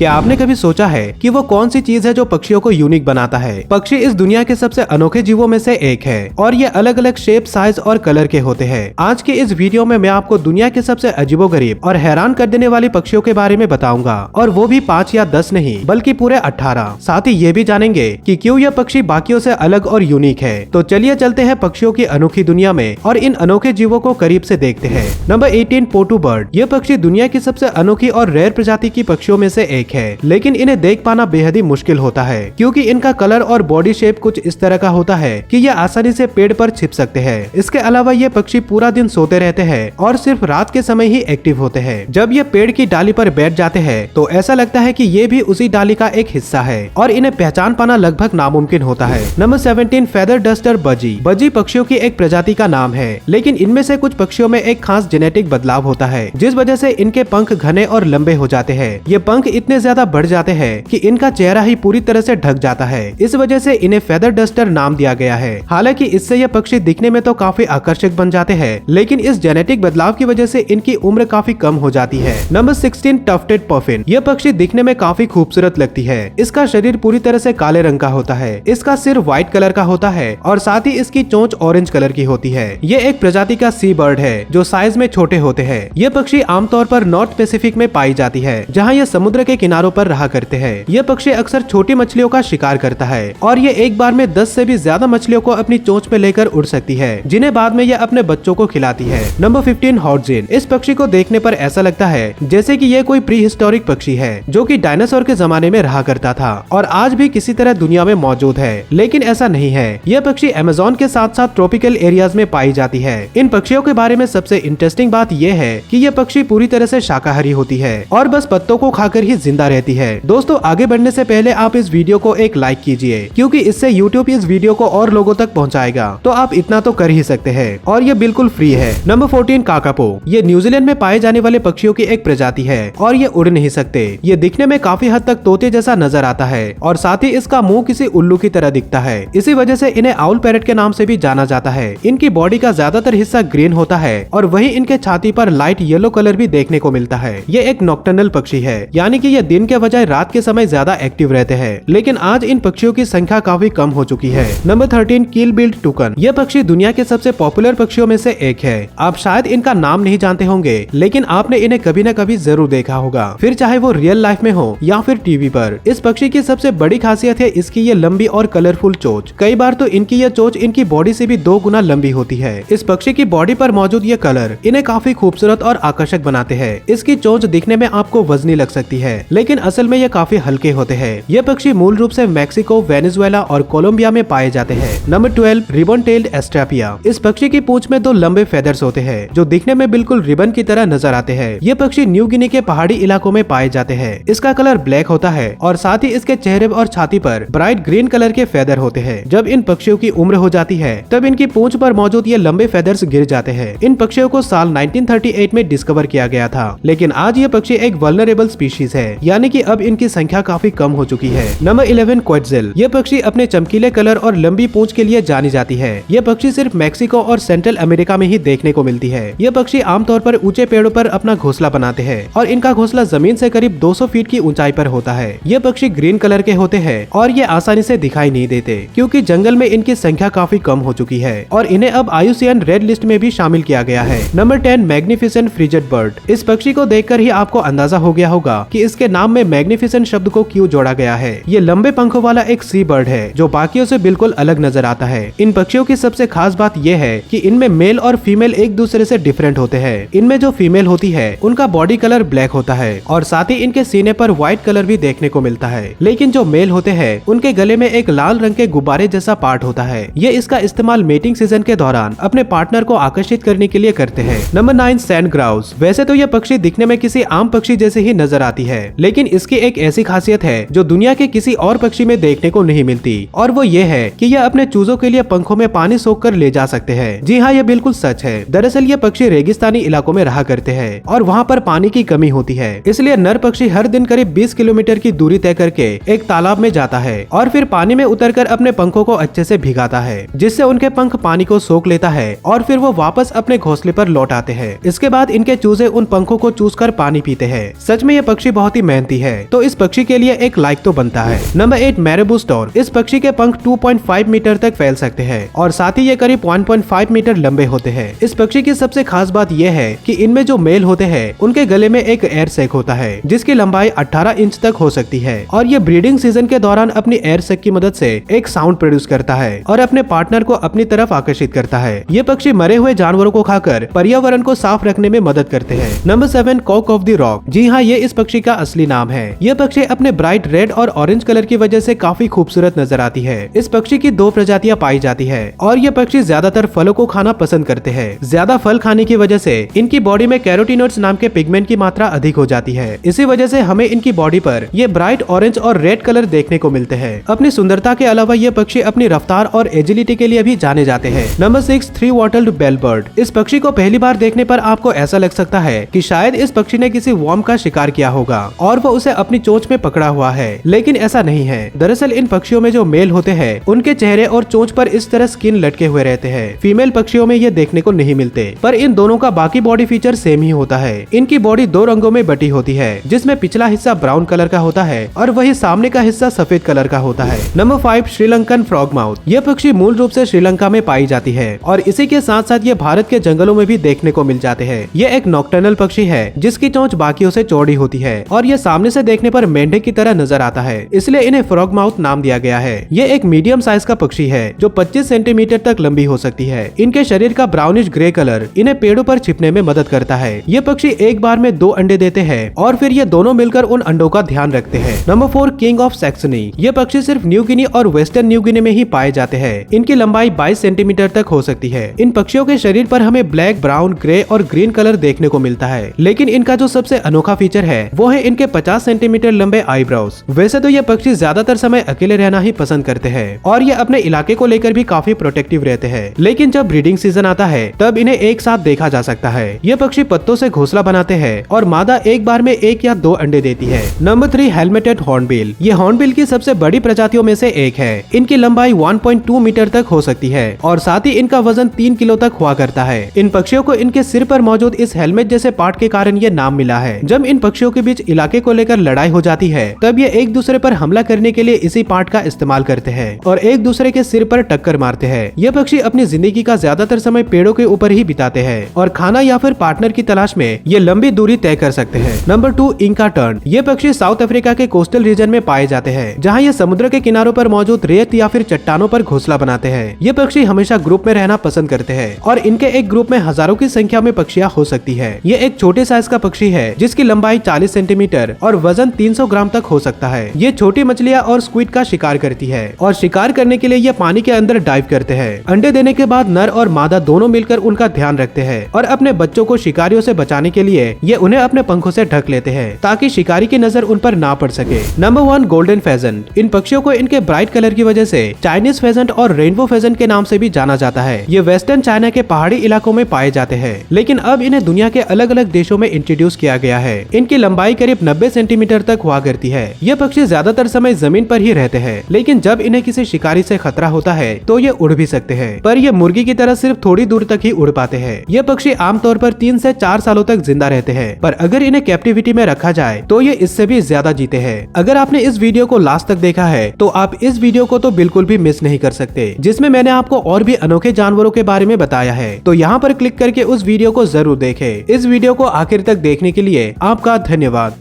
क्या आपने कभी सोचा है कि वो कौन सी चीज है जो पक्षियों को यूनिक बनाता है? पक्षी इस दुनिया के सबसे अनोखे जीवों में से एक है और ये अलग अलग शेप, साइज और कलर के होते हैं। आज के इस वीडियो में मैं आपको दुनिया के सबसे अजीबोगरीब और हैरान कर देने वाली पक्षियों के बारे में बताऊंगा, और वो भी 5 या 10 नहीं बल्कि पूरे 18। साथ ही ये भी जानेंगे कि क्यों यह पक्षी बाकियों से अलग और यूनिक है। तो चलिए चलते हैं पक्षियों की अनोखी दुनिया में और इन अनोखे जीवों को करीब से देखते हैं। Number 18, potoo bird. ये पक्षी दुनिया की सबसे अनोखी और रेयर प्रजाति की पक्षियों में से एक है, लेकिन इन्हें देख पाना बेहद ही मुश्किल होता है क्योंकि इनका कलर और बॉडी शेप कुछ इस तरह का होता है कि ये आसानी से पेड़ पर छिप सकते हैं। इसके अलावा ये पक्षी पूरा दिन सोते रहते हैं और सिर्फ रात के समय ही एक्टिव होते हैं। जब ये पेड़ की डाली पर बैठ जाते हैं तो ऐसा लगता है कि ये भी उसी डाली का एक हिस्सा है और इन्हें पहचान पाना लगभग नामुमकिन होता है। नंबर 17, फेदर डस्टर बजी। बजी पक्षियों की एक प्रजाति का नाम है, लेकिन इनमें से कुछ पक्षियों में एक खास जेनेटिक बदलाव होता है जिस वजह से इनके पंख घने और लंबे हो जाते हैं। ये पंख इतने ज्यादा बढ़ जाते हैं कि इनका चेहरा ही पूरी तरह से ढक जाता है। इस वजह से इन्हें फेदर डस्टर नाम दिया गया है। हालांकि इससे ये पक्षी दिखने में तो काफी आकर्षक बन जाते हैं, लेकिन इस जेनेटिक बदलाव की वजह से इनकी उम्र काफी कम हो जाती है। Number 16, tufted puffin. यह पक्षी दिखने में काफी खूबसूरत लगती है। इसका शरीर पूरी तरह से काले रंग का होता है, इसका सिर व्हाइट कलर का होता है और साथ ही इसकी चोंच ऑरेंज कलर की होती है। ये एक प्रजाति का सी बर्ड है जो साइज में छोटे होते हैं। ये पक्षी आमतौर पर नॉर्थ पैसिफिक में पाई जाती है, जहाँ ये समुद्र के किनारों पर रहा करते हैं। ये पक्षी अक्सर छोटी मछलियों का शिकार करता है और ये एक बार में 10 से भी ज्यादा मछलियों को अपनी चोंच में लेकर उड़ सकती है, जिन्हें बाद में ये अपने बच्चों को खिलाती है। नंबर 15, हॉर्जिन। इस पक्षी को देखने पर ऐसा लगता है जैसे कि ये कोई प्री हिस्टोरिक पक्षी है जो कि डायनासोर के जमाने में रहा करता था और आज भी किसी तरह दुनिया में मौजूद है, लेकिन ऐसा नहीं है। यह पक्षी अमेज़न के साथ साथ ट्रॉपिकल एरियाज में पाई जाती है। इन पक्षियों के बारे में सबसे इंटरेस्टिंग बात यह है कि यह पक्षी पूरी तरह से शाकाहारी होती है और बस पत्तों को खाकर ही जिंदा रहती है। दोस्तों, आगे बढ़ने से पहले आप इस वीडियो को एक लाइक कीजिए क्योंकि इससे यूट्यूब इस वीडियो को और लोगों तक पहुंचाएगा, तो आप इतना तो कर ही सकते हैं और ये बिल्कुल फ्री है। Number 14, kakapo. ये न्यूजीलैंड में पाए जाने वाले पक्षियों की एक प्रजाति है और ये उड़ नहीं सकते। ये दिखने में काफी हद तक तोते जैसा नजर आता है और साथ ही इसका मुंह किसी उल्लू की तरह दिखता है। इसी वजह से इन्हें आउल पैरट के नाम से भी जाना जाता है। इनकी बॉडी का ज्यादातर हिस्सा ग्रीन होता है और वहीं इनके छाती पर लाइट येलो कलर भी देखने को मिलता है। ये एक नॉक्टर्नल पक्षी है, यानी कि ये दिन के बजाय रात के समय ज्यादा एक्टिव रहते हैं, लेकिन आज इन पक्षियों की संख्या काफी कम हो चुकी है। नंबर 13, कील बिल्ड टूकन। यह पक्षी दुनिया के सबसे पॉपुलर पक्षियों में से एक है। आप शायद इनका नाम नहीं जानते होंगे, लेकिन आपने इन्हें कभी न कभी जरूर देखा होगा, फिर चाहे वो रियल लाइफ में हो या फिर टीवी पर। इस पक्षी की सबसे बड़ी खासियत है इसकी ये लंबी और कलरफुल चोंच। कई बार तो इनकी यह चोंच इनकी बॉडी से भी 2 गुना लंबी होती है। इस पक्षी की बॉडी पर मौजूद ये कलर इन्हें काफी खूबसूरत और आकर्षक बनाते हैं। इसकी चोंच दिखने में आपको वजनी लग सकती है, लेकिन असल में ये काफी हल्के होते हैं। ये पक्षी मूल रूप से मैक्सिको, वेनेजुएला और कोलंबिया में पाए जाते हैं। Number 12, ribbon tailed astrapia. इस पक्षी की पूंछ में 2 लंबे फेदर्स होते हैं जो दिखने में बिल्कुल रिबन की तरह नजर आते हैं। ये पक्षी न्यू गिनी के पहाड़ी इलाकों में पाए जाते हैं। इसका कलर ब्लैक होता है और साथ ही इसके चेहरे और छाती पर ब्राइट ग्रीन कलर के फेदर होते हैं। जब इन पक्षियों की उम्र हो जाती है तब इनकी पूंछ पर मौजूद ये लंबे फेदर्स गिर जाते हैं। इन पक्षियों को साल 1938 में डिस्कवर किया गया था, लेकिन आज ये पक्षी एक वल्नरेबल स्पीशीज है, यानी कि अब इनकी संख्या काफी कम हो चुकी है। Number 11, quetzal. ये पक्षी अपने चमकीले कलर और लंबी पूंछ के लिए जानी जाती है। ये पक्षी सिर्फ मैक्सिको और सेंट्रल अमेरिका में ही देखने को मिलती है। ये पक्षी आमतौर पर ऊंचे पेड़ों पर अपना घोंसला बनाते हैं और इनका घोंसला जमीन से करीब 200 फीट की ऊंचाई पर होता है। ये पक्षी ग्रीन कलर के होते हैं और ये आसानी से दिखाई नहीं देते क्योंकि जंगल में इनकी संख्या काफी कम हो चुकी है और इन्हें अब IUCN रेड लिस्ट में भी शामिल किया गया है। Number 10, magnificent frigate bird. इस पक्षी को देखकर ही आपको अंदाजा हो गया होगा कि इसके नाम में मैग्निफिसेंट शब्द को क्यों जोड़ा गया है। ये लंबे पंखों वाला एक सी बर्ड है जो बाकियों से बिल्कुल अलग नजर आता है। इन पक्षियों की सबसे खास बात यह है कि इनमें मेल और फीमेल एक दूसरे से डिफरेंट होते हैं। इनमें जो फीमेल होती है उनका बॉडी कलर ब्लैक होता है और साथ ही इनके सीने पर व्हाइट कलर भी देखने को मिलता है, लेकिन जो मेल होते हैं उनके गले में एक लाल रंग के गुब्बारे जैसा पार्ट होता है। ये इसका इस्तेमाल मेटिंग सीजन के दौरान अपने पार्टनर को आकर्षित करने के लिए करते हैं। Number 9, sand grouse. वैसे तो यह पक्षी दिखने में किसी आम पक्षी जैसे ही नजर आती है, लेकिन इसकी एक ऐसी खासियत है जो दुनिया के किसी और पक्षी में देखने को नहीं मिलती, और वो ये है कि यह अपने चूजों के लिए पंखों में पानी सोख कर ले जा सकते हैं। जी हाँ, यह बिल्कुल सच है। दरअसल ये पक्षी रेगिस्तानी इलाकों में रहा करते हैं और वहाँ पर पानी की कमी होती है, इसलिए नर पक्षी हर दिन करीब 20 किलोमीटर की दूरी तय करके एक तालाब में जाता है और फिर पानी में उतरकर अपने पंखों को अच्छे से भिगाता है, जिससे उनके पंख पानी को सोख लेता है और फिर वो वापस अपने घोंसले पर लौट आते हैं। इसके बाद इनके चूजे उन पंखों को चूस कर पानी पीते हैं। सच में ये पक्षी बहुत ही मेहनती है, तो इस पक्षी के लिए एक लाइक तो बनता है। Number 8 marabou stork. इस पक्षी के पंख 2.5 मीटर तक फैल सकते हैं और साथ ही ये करीब 1.5 मीटर लंबे होते हैं। इस पक्षी की सबसे खास बात यह है कि इनमें जो मेल होते हैं उनके गले में एक एयर सैक होता है जिसकी लंबाई 18 इंच तक हो सकती है और ये ब्रीडिंग सीजन के दौरान अपनी एयर सैक की मदद से एक साउंड प्रोड्यूस करता है और अपने पार्टनर को अपनी तरफ आकर्षित करता है। ये पक्षी मरे हुए जानवरों को खाकर पर्यावरण को साफ रखने में मदद करते हैं। Number 7 cock of the rock. जी हाँ, ये इस पक्षी का असली नाम है। यह पक्षी अपने ब्राइट रेड और ऑरेंज कलर की वजह से काफी खूबसूरत नजर आती है। इस पक्षी की 2 प्रजातियां पाई जाती है और ये पक्षी ज्यादातर फलों को खाना पसंद करते हैं। ज्यादा फल खाने की वजह से इनकी बॉडी में कैरोटीनॉइड्स नाम के पिगमेंट की मात्रा अधिक हो जाती है। इसी वजह से हमें इनकी बॉडी पर ये ब्राइट ऑरेंज और रेड कलर देखने को मिलते हैं। अपनी सुंदरता के अलावा ये पक्षी अपनी रफ्तार और एजिलिटी के लिए भी जाने जाते हैं। Number 6 three wattled bellbird. इस पक्षी को पहली बार देखने पर आपको ऐसा लग सकता है कि शायद इस पक्षी ने किसी वर्म का शिकार किया होगा और वो उसे अपनी चोंच में पकड़ा हुआ है, लेकिन ऐसा नहीं है। दरअसल इन पक्षियों में जो मेल होते हैं उनके चेहरे और चोंच पर इस तरह स्किन लटके हुए रहते हैं। फीमेल पक्षियों में ये देखने को नहीं मिलते, पर इन दोनों का बाकी बॉडी फीचर सेम ही होता है। इनकी बॉडी 2 रंगों में बटी होती है, जिसमें पिछला हिस्सा ब्राउन कलर का होता है और वही सामने का हिस्सा सफेद कलर का होता है। Number 5 Sri Lankan frog mouth. यह पक्षी मूल रूप से श्रीलंका में पाई जाती है और इसी के साथ साथ ये भारत के जंगलों में भी देखने को मिल जाते हैं। ये एक नॉक्टर्नल पक्षी है जिसकी चोंच बाकियों से चौड़ी होती है और ये सामने से देखने पर मेंढक की तरह नजर आता है, इसलिए इन्हें फ्रॉग माउथ नाम दिया गया है। ये एक मीडियम साइज का पक्षी है जो 25 सेंटीमीटर तक लंबी हो सकती है। इनके शरीर का ब्राउनिश ग्रे कलर इन्हें पेड़ों पर छिपने में मदद करता है। ये पक्षी एक बार में 2 अंडे देते हैं और फिर ये दोनों मिलकर उन अंडों का ध्यान रखते हैं। Number 4 king of Saxony. ये पक्षी सिर्फ न्यू गिनी और वेस्टर्न न्यू गिनी में ही पाए जाते हैं। इनकी लंबाई 22 सेंटीमीटर तक हो सकती है। इन पक्षियों के शरीर पर हमें ब्लैक, ब्राउन, ग्रे और ग्रीन कलर देखने को मिलता है, लेकिन इनका जो सबसे अनोखा फीचर है वो है इनके 50 सेंटीमीटर लंबे आईब्रोज। वैसे तो ये पक्षी ज्यादातर समय अकेले रहना ही पसंद करते हैं और ये अपने इलाके को लेकर भी काफी प्रोटेक्टिव रहते हैं, लेकिन जब ब्रीडिंग सीजन आता है तब इन्हें एक साथ देखा जा सकता है। ये पक्षी पत्तों से घोंसला बनाते हैं और मादा एक बार में 1 या 2 अंडे देती है। Number 3 helmeted hornbill. ये हॉर्नबिल की सबसे बड़ी प्रजातियों में से एक है। इनकी लंबाई 1.2 मीटर तक हो सकती है और साथ ही इनका वजन 3 किलो तक हुआ करता है। इन पक्षियों को इनके सिर पर मौजूद इस हेलमेट जैसे पार्ट के कारण ये नाम मिला है। जब इन पक्षियों के बीच इलाके को लेकर लड़ाई हो जाती है तब ये एक दूसरे पर हमला करने के लिए इसी पार्ट का इस्तेमाल करते हैं और एक दूसरे के सिर पर टक्कर मारते हैं। ये पक्षी अपनी जिंदगी का ज्यादातर समय पेड़ों के ऊपर ही बिताते हैं और खाना या फिर पार्टनर की तलाश में ये लंबी दूरी तय कर सकते हैं। Number 2 Inca turn. ये पक्षी साउथ अफ्रीका के कोस्टल रीजन में पाए जाते हैं, जहाँ ये समुद्र के किनारों पर मौजूद रेत या फिर चट्टानों पर घोंसला बनाते हैं। ये पक्षी हमेशा ग्रुप में रहना पसंद करते हैं और इनके एक ग्रुप में हजारों की संख्या में पक्षियां हो सकती है। ये एक छोटे साइज का पक्षी है जिसकी लंबाई 40 सेंटीमीटर और वजन 300 ग्राम तक हो सकता है। ये छोटी मछलियां और स्क्विड का शिकार करती है और शिकार करने के लिए ये पानी के अंदर डाइव करते हैं। अंडे देने के बाद नर और मादा दोनों मिलकर उनका ध्यान रखते हैं और अपने बच्चों को शिकारियों से बचाने के लिए ये उन्हें अपने पंखों से ढक लेते हैं ताकि शिकारी की नजर उन पर ना पड़ सके। Number 1 golden pheasant. इन पक्षियों को इनके ब्राइट कलर की वजह से चाइनीज फेजेंट और रेनबो फेजेंट के नाम से भी जाना जाता है। ये वेस्टर्न चाइना के पहाड़ी इलाकों में पाए जाते हैं, लेकिन अब इन्हें दुनिया के अलग अलग देशों में इंट्रोड्यूस किया गया है। इनकी लंबाई करीब 90 सेंटीमीटर तक हुआ करती है। ये पक्षी ज्यादातर समय जमीन पर ही रहते हैं, लेकिन जब इन्हें किसी शिकारी से खतरा होता है तो ये उड़ भी सकते हैं, पर ये मुर्गी की तरह सिर्फ थोड़ी दूर तक ही उड़ पाते हैं। ये पक्षी आमतौर पर 3 से 4 सालों तक जिंदा रहते हैं, पर अगर इन्हें कैप्टिविटी में रखा जाए तो ये इससे भी ज्यादा जीते हैं। अगर आपने इस वीडियो को लास्ट तक देखा है तो आप इस वीडियो को तो बिल्कुल भी मिस नहीं कर सकते, जिसमें मैंने आपको और भी अनोखे जानवरों के बारे में बताया है। तो यहाँ पर क्लिक करके उस वीडियो को जरूर देखें। इस वीडियो को आखिर तक देखने के लिए आपका धन्यवाद।